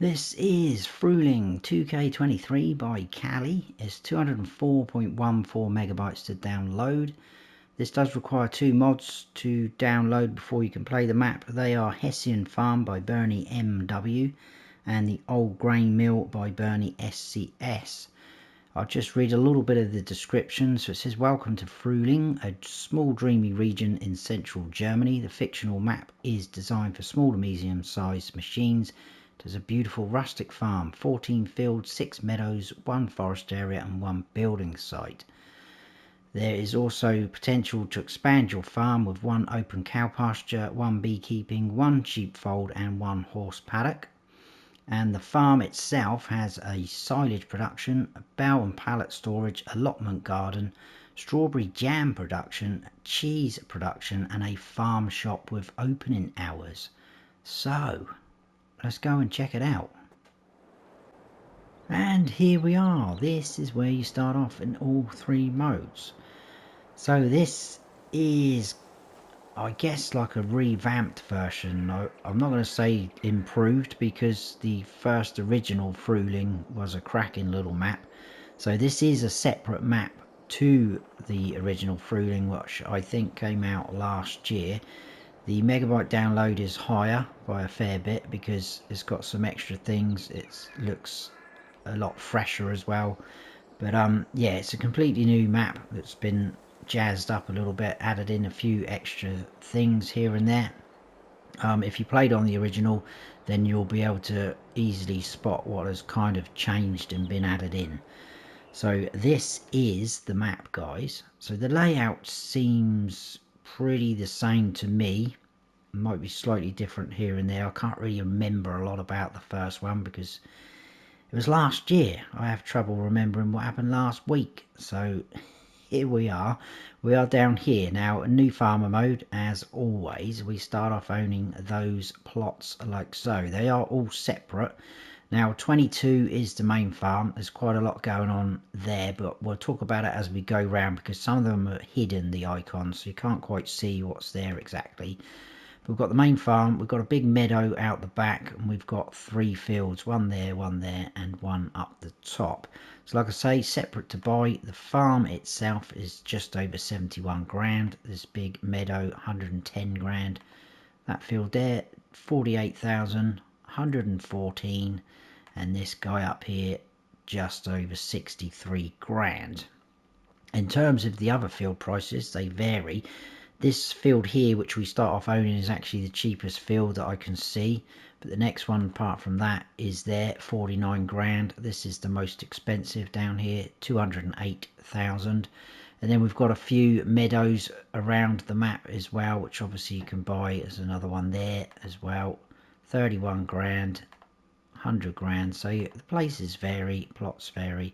This is FRÜHLING 2K23 by Callie. It's 204.14 megabytes to download. This does require two mods to download before you can play the map. They are Hessian Farm by Bernie MW and the Old Grain Mill by Bernie SCS. I'll just read a little bit of the description. So it says, welcome to FRÜHLING, a small dreamy region in central Germany. The fictional map is designed for small to medium sized machines. There's a beautiful rustic farm, 14 fields, 6 meadows, 1 forest area and 1 building site. There is also potential to expand your farm with 1 open cow pasture, 1 beekeeping, 1 sheepfold and 1 horse paddock. And the farm itself has a silage production, a bale and pallet storage, allotment garden, strawberry jam production, cheese production and a farm shop with opening hours. So let's go and check it out. And here we are. This is where you start off in all 3 modes. So this is, I guess, like a revamped version. I'm not going to say improved, because the first original FRÜHLING was a cracking little map. So this is a separate map to the original FRÜHLING, which I think came out last year. The megabyte download is higher by a fair bit because it's got some extra things. It looks a lot fresher as well. But yeah, it's a completely new map that's been jazzed up a little bit, added in a few extra things here and there. If you played on the original, then you'll be able to easily spot what has kind of changed and been added in. So this is the map, guys. So the layout seems pretty the same to me. It might be slightly different here and there. I can't really remember a lot about the first one because it was last year. I have trouble remembering what happened last week. So here we are down here now. A new farmer mode, as always. We start off owning those plots like so. They are all separate. Now 22 is the main farm. There's quite a lot going on there, but we'll talk about it as we go round because some of them are hidden, the icons, so you can't quite see what's there exactly. But we've got the main farm, we've got a big meadow out the back, and we've got 3 fields, one there and one up the top. So like I say, separate to buy. The farm itself is just over 71 grand. This big meadow, 110 grand. That field there, 48,000, 114, and this guy up here just over 63 grand. In terms of the other field prices, they vary. This field here, which we start off owning, is actually the cheapest field that I can see, but the next one apart from that is there, 49 grand. This is the most expensive down here, 208,000. And then we've got a few meadows around the map as well, which obviously you can buy. There's another one there as well, 31 grand, 100 grand. So the places vary, plots vary.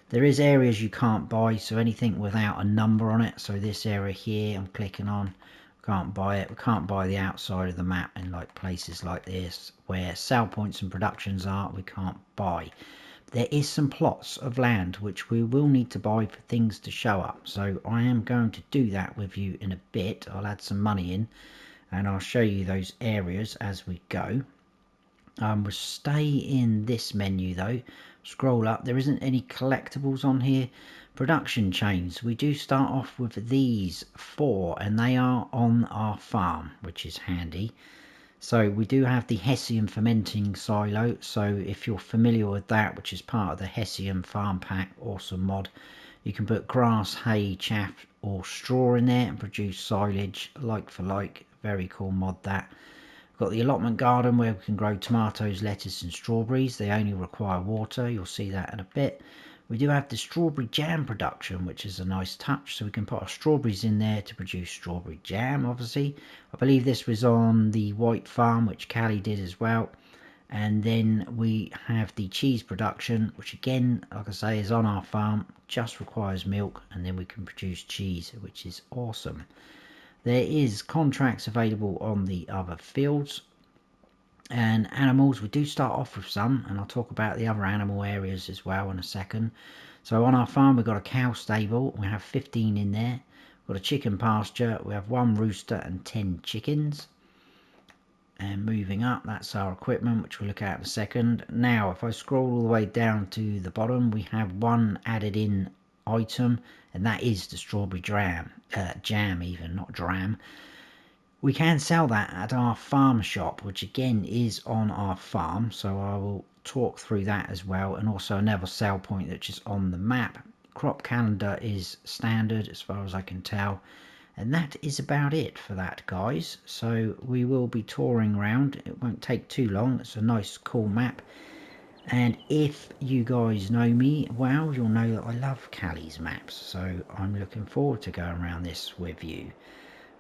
There is areas you can't buy, so anything without a number on it. So this area here I'm clicking on, can't buy it. We can't buy the outside of the map in like places like this where sale points and productions are, we can't buy. There is some plots of land which we will need to buy for things to show up, so I am going to do that with you in a bit. I'll add some money in and I'll show you those areas as we go. We'll stay in this menu though, scroll up. There isn't any collectibles on here. Production chains, we do start off with these 4 and they are on our farm, which is handy. So we do have the Hessian fermenting silo, so if you're familiar with that, which is part of the Hessian farm pack, awesome mod, you can put grass, hay, chaff or straw in there and produce silage like for like. Very cool mod that. We've got the allotment garden where we can grow tomatoes, lettuce and strawberries. They only require water, you'll see that in a bit. We do have the strawberry jam production, which is a nice touch, so we can put our strawberries in there to produce strawberry jam, obviously. I believe this was on the white farm, which Callie did as well. And then we have the cheese production, which again, like I say, is on our farm, just requires milk, and then we can produce cheese, which is awesome. There is contracts available on the other fields. And animals, we do start off with some, and I'll talk about the other animal areas as well in a second. So on our farm we've got a cow stable, we have 15 in there. We've got a chicken pasture, we have 1 rooster and 10 chickens. and moving up, that's our equipment, which we'll look at in a second. Now if I scroll all the way down to the bottom, we have one added in item, and that is the strawberry jam even, not dram. We can sell that at our farm shop, which again is on our farm, so I will talk through that as well, and also another sell point which is on the map. Crop calendar is standard as far as I can tell, and that is about it for that, guys. So we will be touring around. It won't take too long. It's a nice cool map, and if you guys know me well, you'll know that I love Callie's maps, so I'm looking forward to going around this with you.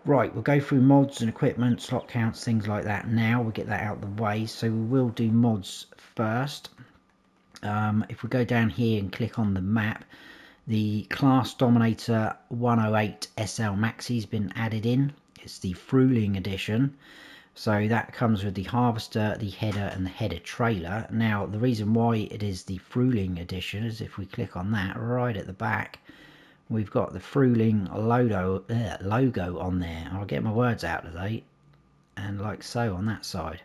Right, we'll go through mods and equipment, slot counts, things like that now. We'll get that out of the way. So we will do mods first. If we go down here and click on the map, the Class Dominator 108 SL Maxi has been added in. It's the FRÜHLING edition. So that comes with the harvester, the header and the header trailer. Now the reason why it is the FRÜHLING edition is if we click on that right at the back, we've got the FRÜHLING logo on there. I'll get my words out today. And like so on that side.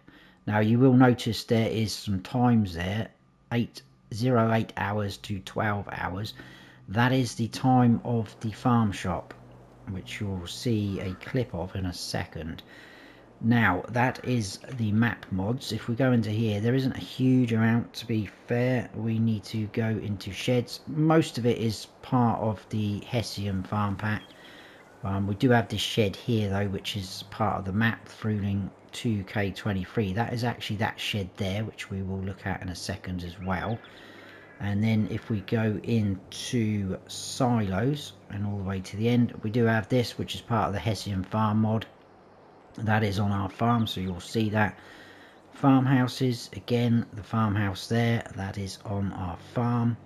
Now you will notice there is some times there, 08 hours to 12 hours. That is the time of the farm shop, which you'll see a clip of in a second. Now that is the map mods. If we go into here, there isn't a huge amount, to be fair. We need to go into sheds. Most of it is part of the Hessian farm pack. We do have this shed here though, which is part of the map, FRÜHLING 2K23. That is actually that shed there, which we will look at in a second as well. And then if we go into silos and all the way to the end, we do have this, which is part of the Hessian farm mod. That is on our farm, so you'll see that. Farmhouses, again, the farmhouse there, that is on our farm.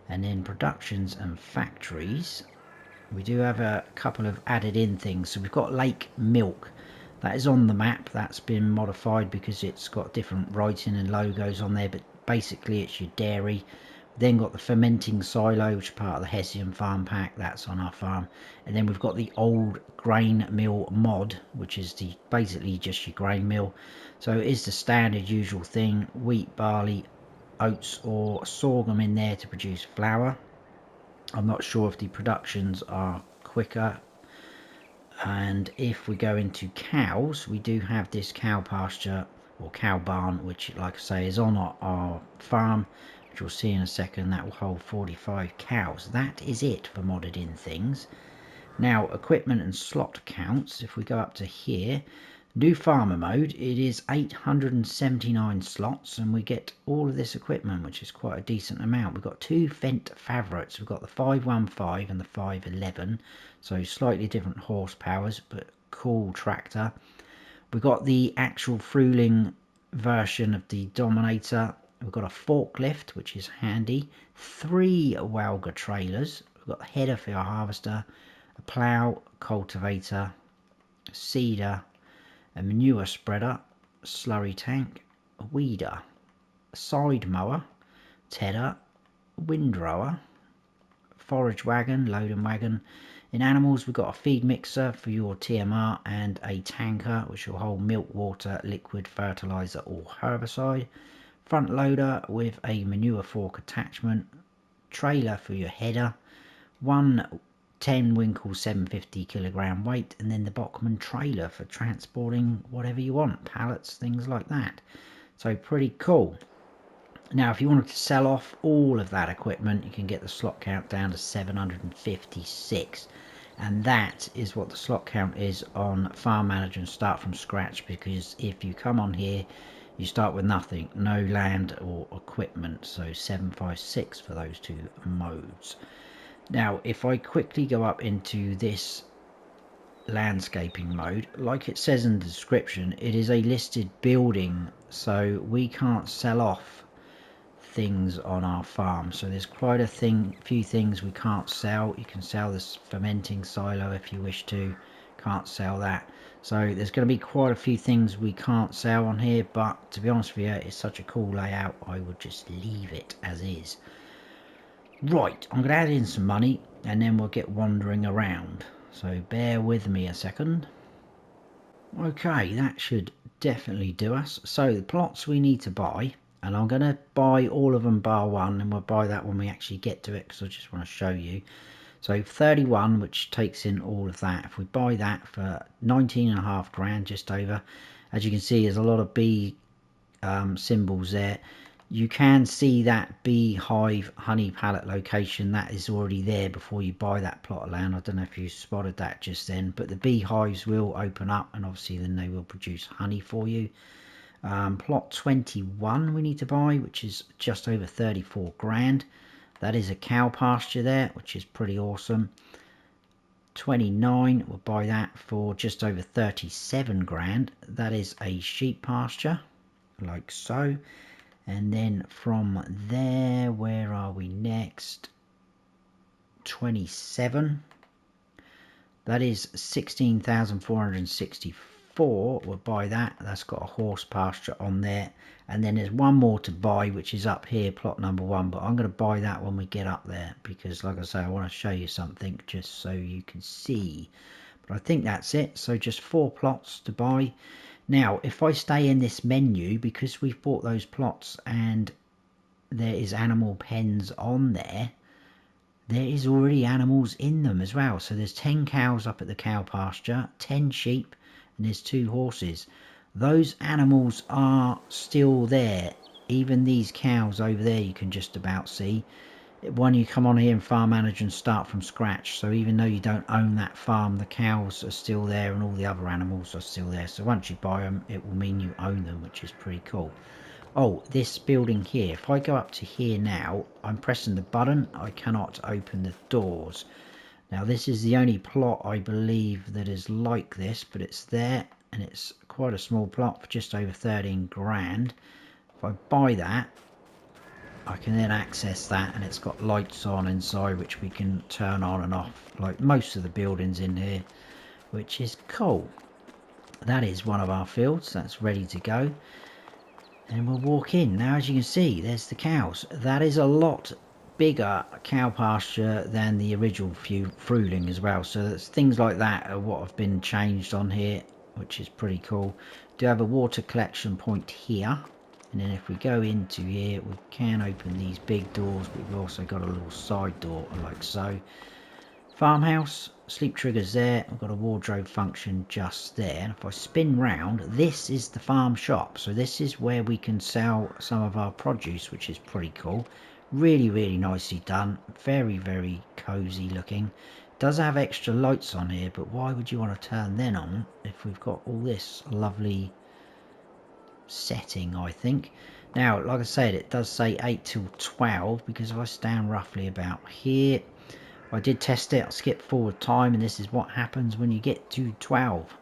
And then productions and factories, we do have a couple of added in things. So we've got Lake Milk, that is on the map. That's been modified because it's got different writing and logos on there, but basically it's your dairy. Then got the fermenting silo, which is part of the Hessian farm pack. That's on our farm. And then we've got the old grain mill mod, which is the basically just your grain mill. So it is the standard usual thing: wheat, barley, oats or sorghum in there to produce flour. I'm not sure if the productions are quicker. And if we go into cows, we do have this cow pasture or cow barn, which, like I say, is on our farm, which you'll see in a second. That will hold 45 cows. That is it for modded in things. Now equipment and slot counts, if we go up to here, new farmer mode, it is 879 slots, and we get all of this equipment, which is quite a decent amount. We've got two Fendt favorites. We've got the 515 and the 511, so slightly different horsepowers, but cool tractor. We've got the actual FRÜHLING version of the Dominator. We've got a forklift, which is handy. 3 Welga trailers. We've got the header for our harvester, a plough, cultivator, a seeder, a manure spreader, a slurry tank, a weeder, a side mower, tedder, a windrower, forage wagon, loading wagon. In animals, we've got a feed mixer for your TMR and a tanker, which will hold milk, water, liquid, fertilizer or herbicide. Front loader with a manure fork attachment, trailer for your header, one 10 Winkle 750 kilogram weight, and then the Bachmann trailer for transporting whatever you want, pallets, things like that. So pretty cool. Now if you wanted to sell off all of that equipment, you can get the slot count down to 756, and that is what the slot count is on Farm Manager and Start from Scratch, because if you come on here you start with nothing, no land or equipment. So 756 for those two modes. Now if I quickly go up into this landscaping mode, like it says in the description, it is a listed building, so we can't sell off things on our farm. So there's quite a few things we can't sell. You can sell this fermenting silo if you wish to, can't sell that. So there's going to be quite a few things we can't sell on here, but to be honest with you, it's such a cool layout, I would just leave it as is. Right, I'm going to add in some money and then we'll get wandering around, so bear with me a second. Okay, that should definitely do us. So the plots we need to buy, and I'm going to buy all of them bar one, and we'll buy that when we actually get to it, because I just want to show you. So 31, which takes in all of that. If we buy that for 19.5 grand, just over, as you can see, there's a lot of bee symbols there. You can see that beehive honey pallet location that is already there before you buy that plot of land. I don't know if you spotted that just then, but the beehives will open up, and obviously then they will produce honey for you. Plot 21 we need to buy, which is just over 34 grand. That is a cow pasture there, which is pretty awesome. 29, we'll buy that for just over 37 grand. That is a sheep pasture, like so. And then from there, where are we next? 27. That is 16,464. We'll buy that. That's got a horse pasture on there. And then there's one more to buy, which is up here, plot number 1. But I'm going to buy that when we get up there, because like I say, I want to show you something just so you can see. But I think that's it. So just 4 plots to buy. Now, if I stay in this menu, because we've bought those plots and there is animal pens on there, there is already animals in them as well. So there's 10 cows up at the cow pasture, 10 sheep, and there's 2 horses. Those animals are still there. Even these cows over there you can just about see. When you come on here in Farm Manager and start from scratch, so even though you don't own that farm, the cows are still there and all the other animals are still there. So once you buy them, it will mean you own them, which is pretty cool. Oh, this building here, if I go up to here now, I'm pressing the button, I cannot open the doors. Now this is the only plot I believe that is like this, but it's there, and it's quite a small plot for just over 13 grand. If I buy that, I can then access that, and it's got lights on inside which we can turn on and off like most of the buildings in here, which is cool. That is one of our fields that's ready to go, and we'll walk in. Now as you can see, there's the cows. That is a lot bigger cow pasture than the original FRÜHLING as well, so that's things like that are what have been changed on here, which is pretty cool. Do have a water collection point here. And then if we go into here, we can open these big doors, but we've also got a little side door like so. Farmhouse, sleep triggers there. We've got a wardrobe function just there. And if I spin round, this is the farm shop. So this is where we can sell some of our produce, which is pretty cool. Really, really nicely done. Very, very cozy looking. Does have extra lights on here, but why would you want to turn them on if we've got all this lovely setting, I think. Now, like I said, it does say 8 till 12, because if I stand roughly about here, I did test it, I skipped forward time, and this is what happens when you get to 12.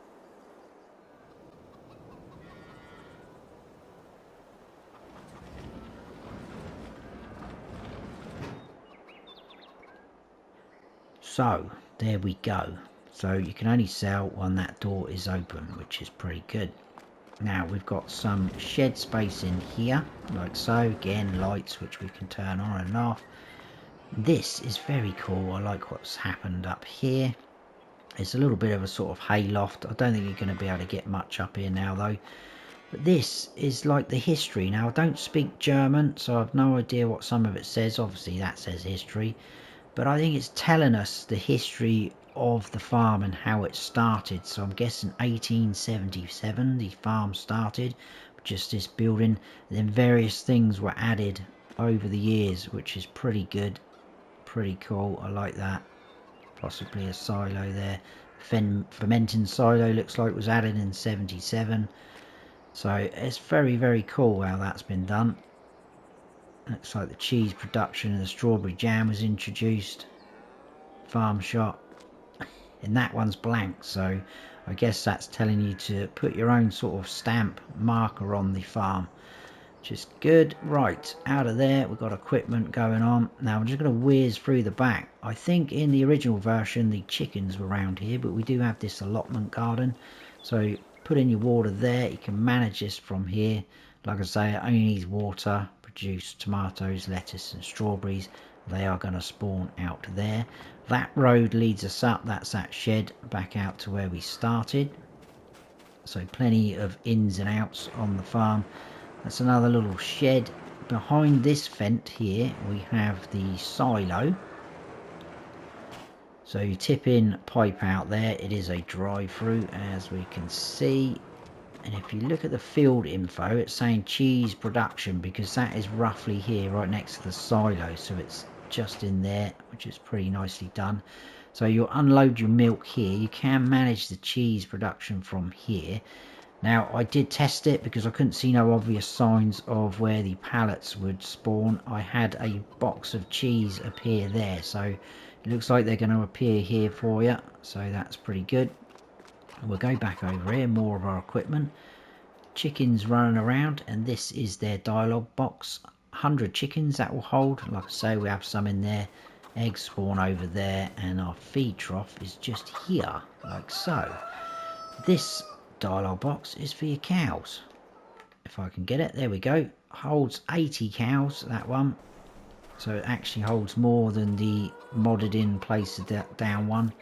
So, there we go. So you can only sell when that door is open, which is pretty good. Now we've got some shed space in here, like so. Again, lights which we can turn on and off. This is very cool. I like what's happened up here. It's a little bit of a sort of hay loft. I don't think you're going to be able to get much up here now though. But this is like the history. Now I don't speak German, so I've no idea what some of it says. Obviously that says history. But I think it's telling us the history of the farm and how it started. So I'm guessing 1877 the farm started, just this building, and then various things were added over the years, which is pretty good, pretty cool. I like that. Possibly a silo there. Fermenting silo looks like was added in 77. So it's very, very cool how that's been done. Looks like the cheese production and the strawberry jam was introduced. Farm shop. And that one's blank, so I guess that's telling you to put your own sort of stamp marker on the farm, which is good. Right, out of there we've got equipment going on. Now I'm just going to whiz through the back. I think in the original version the chickens were around here, but we do have this allotment garden, so put in your water there. You can manage this from here. Like I say, it only needs water. Produce tomatoes, lettuce and strawberries. They are going to spawn out there. That road leads us up. That's that shed back out to where we started. So plenty of ins and outs on the farm. That's another little shed. Behind this vent here we have the silo. So you tip in pipe out there. It is a drive-through, as we can see. And if you look at the field info, it's saying cheese production, because that is roughly here right next to the silo. So it's just in there, which is pretty nicely done. So you'll unload your milk here. You can manage the cheese production from here. Now, I did test it because I couldn't see no obvious signs of where the pallets would spawn. I had a box of cheese appear there, so it looks like they're going to appear here for you. So that's pretty good. We'll go back over here, more of our equipment. Chickens running around, and this is their dialogue box. 100 chickens that will hold. Like I say, we have some in there. Eggs spawn over there, and our feed trough is just here, like so. This dialogue box is for your cows. If I can get it, there we go. Holds 80 cows, that one. So it actually holds more than the modded in place down one.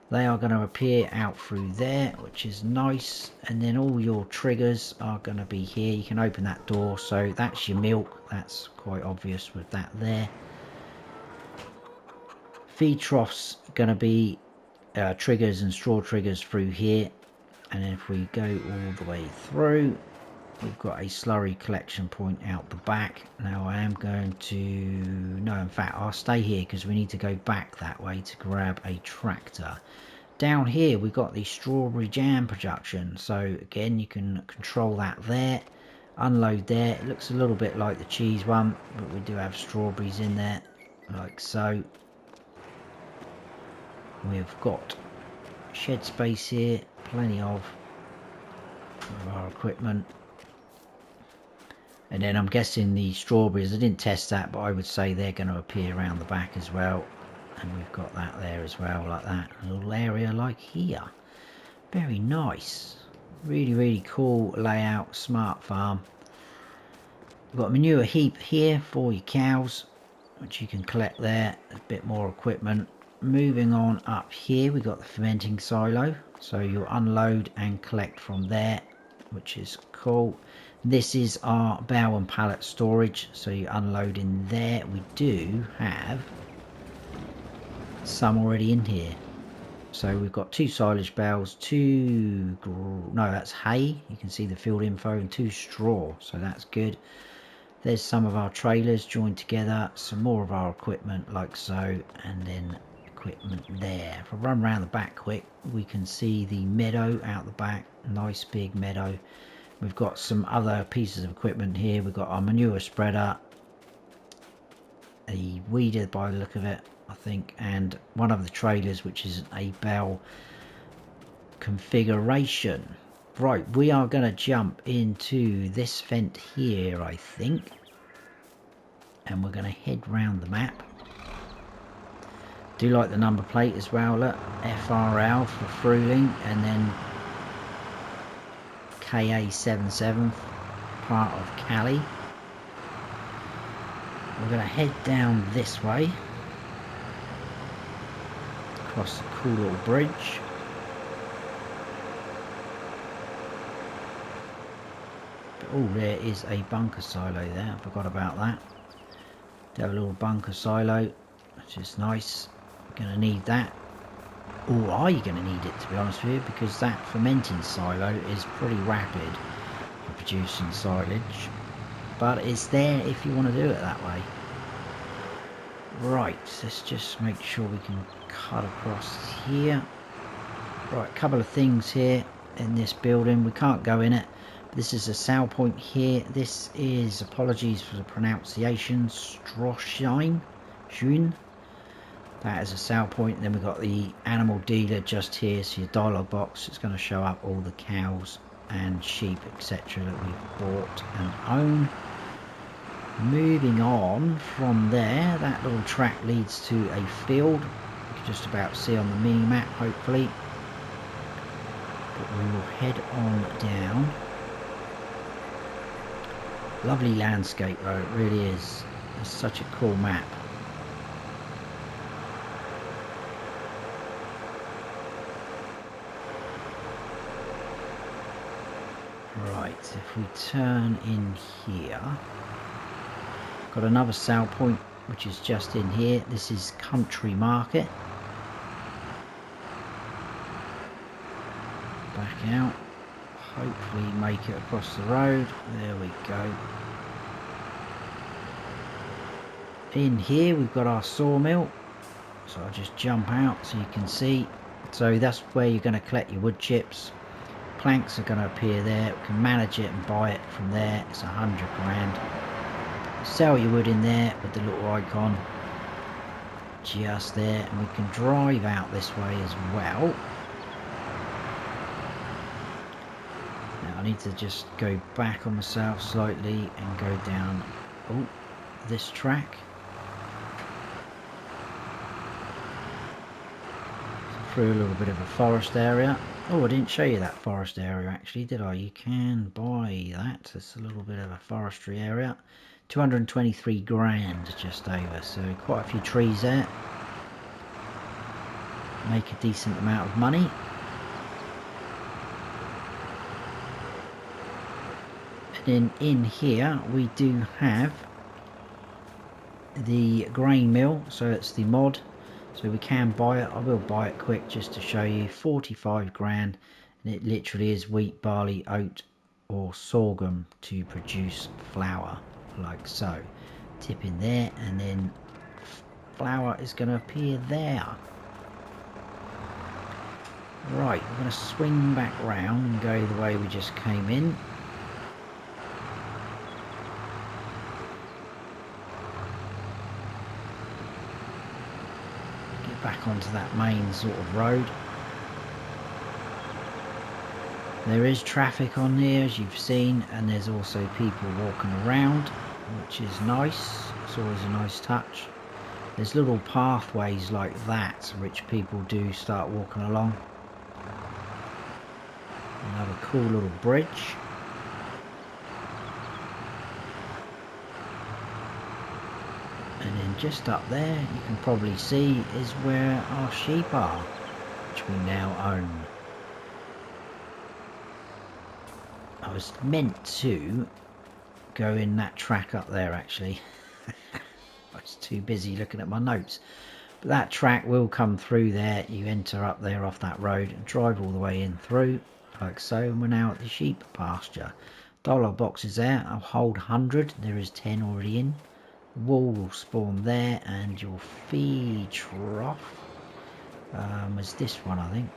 They are going to appear out through there, which is nice. And then all your triggers are going to be here. You can open that door, so that's your milk. That's quite obvious with that there. Feed troughs going to be triggers and straw triggers through here. And then if we go all the way through, we've got a slurry collection point out the back. Now I am going to... No, in fact, I'll stay here because we need to go back that way to grab a tractor. Down here, we've got the strawberry jam production. So again, you can control that there. Unload there. It looks a little bit like the cheese one, but we do have strawberries in there, like so. We've got shed space here, plenty of our equipment. And then I'm guessing the strawberries, I didn't test that, but I would say they're going to appear around the back as well. And we've got that there as well, like that. A little area like here. Very nice. Really, really cool layout, smart farm. We've got a manure heap here for your cows, which you can collect there. A bit more equipment. Moving on up here, we've got the fermenting silo. So you'll unload and collect from there, which is cool. This is our bale and pallet storage, so you unload in there. We do have some already in here. So we've got 2 silage bales, no, that's hay. You can see the field info, and 2 straw, so that's good. There's some of our trailers joined together, some more of our equipment like so, and then equipment there. If I run around the back quick, we can see the meadow out the back. Nice big meadow. We've got some other pieces of equipment here. We've got our manure spreader, a weeder by the look of it, I think, and one of the trailers, which is a bale configuration. Right, we are going to jump into this vent here, I think, and we're going to head round the map. Do like the number plate as well, look, FRL for FRÜHLING, and then KA77, part of Cali. We're going to head down this way, across the cool little bridge. Oh, there is a bunker silo there, I forgot about that. Do have a little bunker silo, which is nice. Going to need that. Or are you going to need it, to be honest with you, because that fermenting silo is pretty rapid for producing silage. But it's there if you want to do it that way. Right, let's just make sure we can cut across here. Right, a couple of things here in this building. We can't go in it. This is a sale point here. This is, apologies for the pronunciation, Stroshine. That is a sale point. Then we've got the animal dealer just here. So your dialogue box, it's going to show up all the cows and sheep, etc. that we've bought and own. Moving on from there, that little track leads to a field. You can just about see on the mini map, hopefully. But we will head on down. Lovely landscape though, it really is. It's such a cool map. Right, if we turn in here, got another sale point which is just in here. This is Country Market. Back out, hopefully make it across the road. There we go. In here we've got our sawmill, so I'll just jump out so you can see. So that's where you're going to collect your wood chips. Planks are going to appear there. You can manage it and buy it from there. It's 100 grand. Sell your wood in there with the little icon just there, and we can drive out this way as well. Now I need to just go back on myself slightly and go down this track. Through a little bit of a forest area. Oh, I didn't show you that forest area actually, did I? You can buy that. It's a little bit of a forestry area. 223 grand just over, so quite a few trees there. Make a decent amount of money. And then in here we do have the grain mill, so it's the mod. So we can buy it. I will buy it quick just to show you. 45 grand, and it literally is wheat, barley, oat or sorghum to produce flour, like so. Tip in there, and then flour is going to appear there. Right, we're going to swing back round and go the way we just came in. Back onto that main sort of road. There is traffic on here as you've seen, and there's also people walking around, which is nice. It's always a nice touch. There's little pathways like that which people do start walking along. Another cool little bridge. And then just up there you can probably see is where our sheep are, which we now own. I was meant to go in that track up there actually. I was too busy looking at my notes. But that track will come through there. You enter up there off that road and drive all the way in through, like so. And we're now at the sheep pasture. Dialogue box is there. I'll hold 100. There is 10 already in. Wool will spawn there, and your feed trough is this one, I think.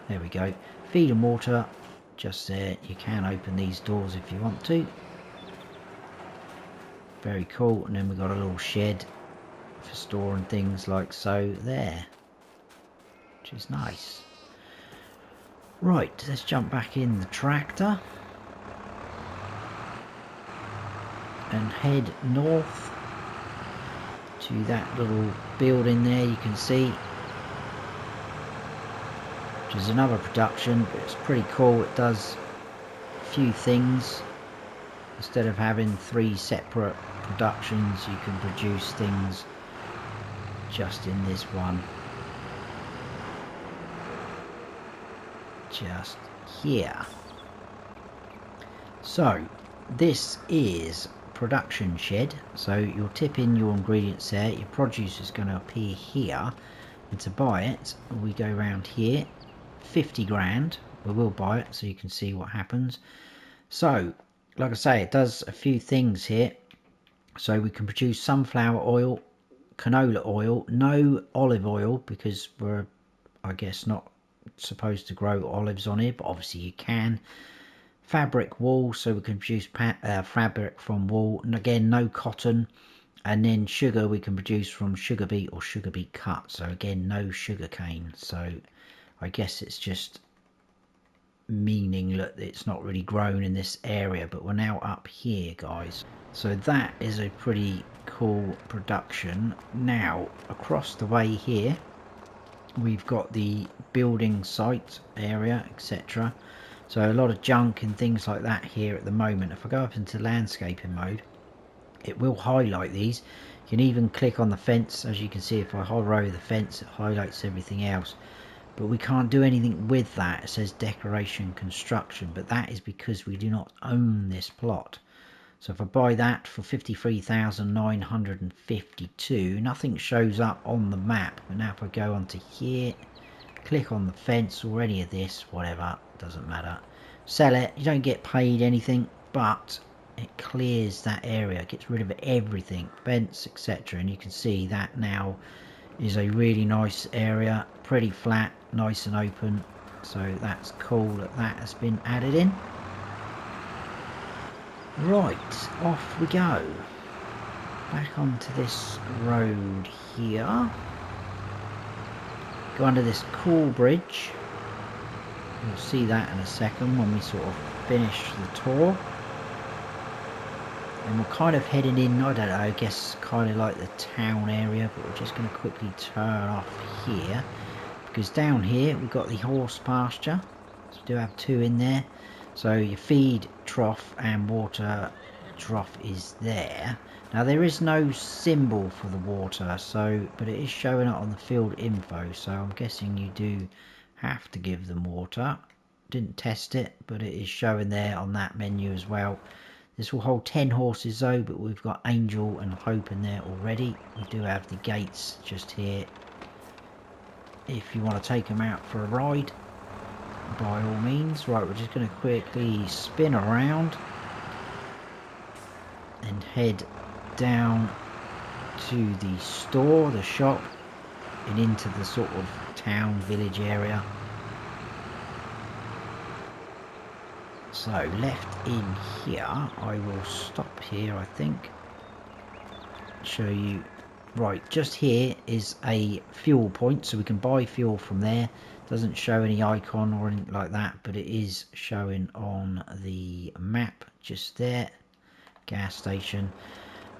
There we go. Feed and water just there. You can open these doors if you want to. Very cool. And then we've got a little shed for storing things like so there, which is nice. Right, let's jump back in the tractor and head north to that little building there. You can see, which is another production, but it's pretty cool. It does a few things. Instead of having 3 separate productions, you can produce things just in this one, just here. So this is production shed, so you'll tip in your ingredients there. Your produce is going to appear here, and to buy it we go around here. 50 grand, we will buy it so you can see what happens. So like I say, it does a few things here. So we can produce sunflower oil, canola oil, no olive oil because we're, I guess, not supposed to grow olives on here, but obviously you can. Fabric wool, so we can produce fabric from wool, and again no cotton. And then sugar we can produce from sugar beet or sugar beet cut, so again no sugar cane. So I guess it's just meaning that it's not really grown in this area, but we're now up here, guys. So that is a pretty cool production. Now across the way here we've got the building site area, etc. So a lot of junk and things like that here at the moment. If I go up into landscaping mode, it will highlight these. You can even click on the fence. As you can see, if I hover over the fence, it highlights everything else. but we can't do anything with that. It says decoration construction, but that is because we do not own this plot. So if I buy that for 53,952, nothing shows up on the map. But now if I go onto here, click on the fence or any of this, whatever, doesn't matter, sell it, you don't get paid anything, but it clears that area, gets rid of everything, fence, etc. And you can see that now is a really nice area, pretty flat, nice and open. So that's cool that that has been added in. Right, off we go. Back onto this road here. Go under this cool bridge. You'll see that in a second when we sort of finish the tour. And we're kind of heading in, I don't know, I guess kind of like the town area, but we're just going to quickly turn off here. Because down here we've got the horse pasture. So we do have two in there. So your feed trough and water trough is there. Now there is no symbol for the water, so but it is showing up on the field info, so I'm guessing you do have to give them water. Didn't test it, but it is showing there on that menu as well. This will hold 10 horses though, but we've got Angel and Hope in there already. We do have the gates just here if you want to take them out for a ride, by all means. Right, we're just going to quickly spin around and head down to the store, the shop, and into the sort of town village area. So left in here, I will stop here, I think, show you. Right, just here is a fuel point, so we can buy fuel from there. Doesn't show any icon or anything like that, but it is showing on the map just there. Gas station.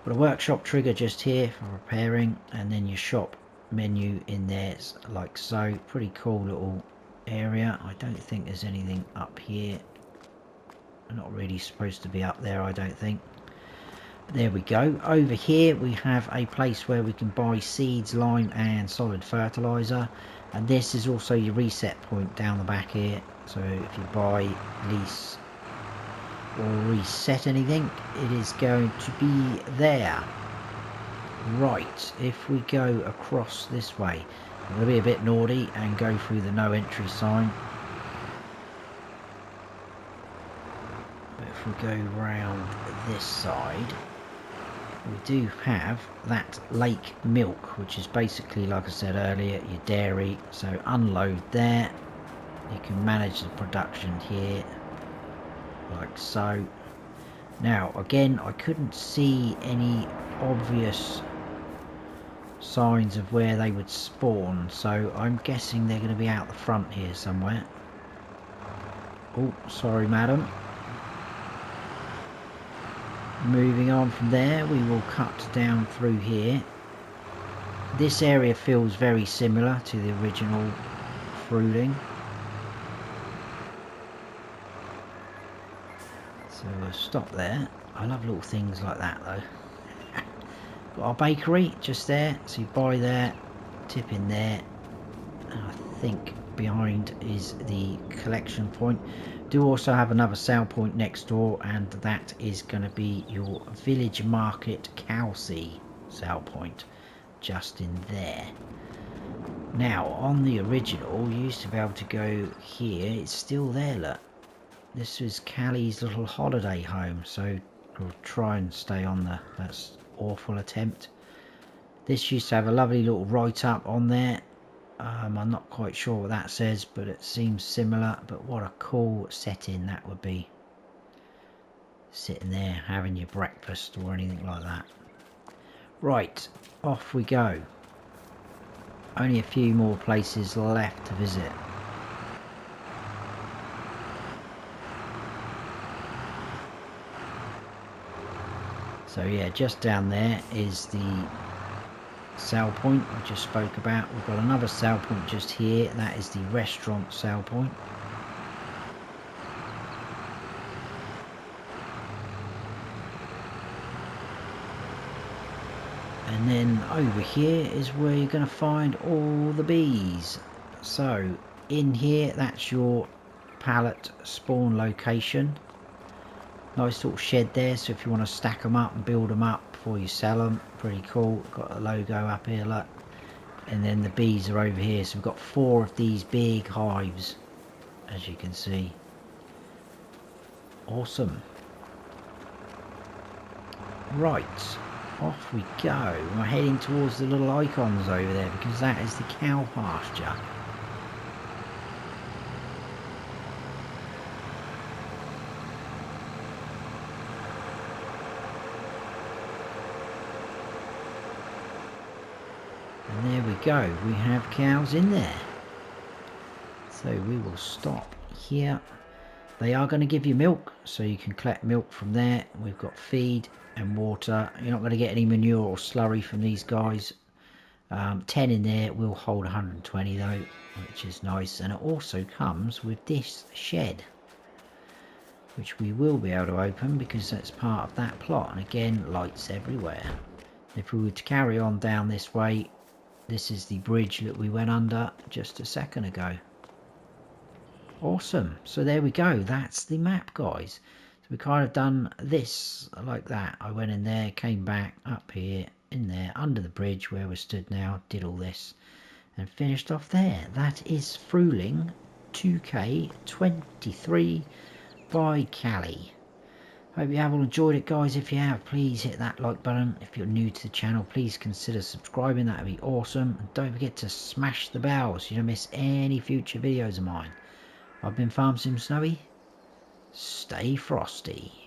But a workshop trigger just here for repairing, and then your shop menu in there like so. Pretty cool little area. I don't think there's anything up here. Not really supposed to be up there, I don't think. There we go. Over here we have a place where we can buy seeds, lime and solid fertilizer, and this is also your reset point down the back here. So if you buy, lease or reset anything, it is going to be there. Right, if we go across this way, I'm going to be a bit naughty and go through the no entry sign. But if we go round this side, we do have that lake milk, which is basically, like I said earlier, your dairy. So unload there. You can manage the production here like so. Now again, I couldn't see any obvious signs of where they would spawn, so I'm guessing they're going to be out the front here somewhere. Oh, sorry madam. Moving on from there, we will cut down through here. This area feels very similar to the original FRÜHLING. So we'll stop there. I love little things like that though. Got our bakery just there, so you buy there, tip in there, and I think behind is the collection point. Do also have another sale point next door, and that is going to be your village market cowsea sale point just in there. Now on the original you used to be able to go here. It's still there, look. This is Callie's little holiday home, so we'll try and stay on the, that's awful attempt. This used to have a lovely little write-up on there. I'm not quite sure what that says, but it seems similar. But what a cool setting that would be, sitting there having your breakfast or anything like that. Right, off we go. Only a few more places left to visit. So yeah, just down there is the sale point I just spoke about. We've got another sale point just here. That is the restaurant sale point. And then over here is where you're going to find all the bees. So in here, that's your pallet spawn location. Nice little shed there, so if you want to stack them up and build them up before you sell them, pretty cool. Got a logo up here, look. And then the bees are over here, so we've got 4 of these big hives, as you can see. Awesome. Right, off we go. We're heading towards the little icons over there because that is the cow pasture. And there we go, we have cows in there. So we will stop here. They are going to give you milk, so you can collect milk from there. We've got feed and water. You're not going to get any manure or slurry from these guys. 10 in there will hold 120 though, which is nice. And it also comes with this shed, which we will be able to open because that's part of that plot. And again, lights everywhere. If we were to carry on down this way, this is the bridge that we went under just a second ago. Awesome. So there we go. That's the map, guys. So we kind of done this like that. I went in there, came back up here, in there, under the bridge where we stood now, did all this, and finished off there. That is FRÜHLING 2K23 by Callie. Hope you have all enjoyed it, guys. If you have, please hit that like button. If you're new to the channel, please consider subscribing. That would be awesome. And don't forget to smash the bell so you don't miss any future videos of mine. I've been Farm Sim Snowy. Stay frosty.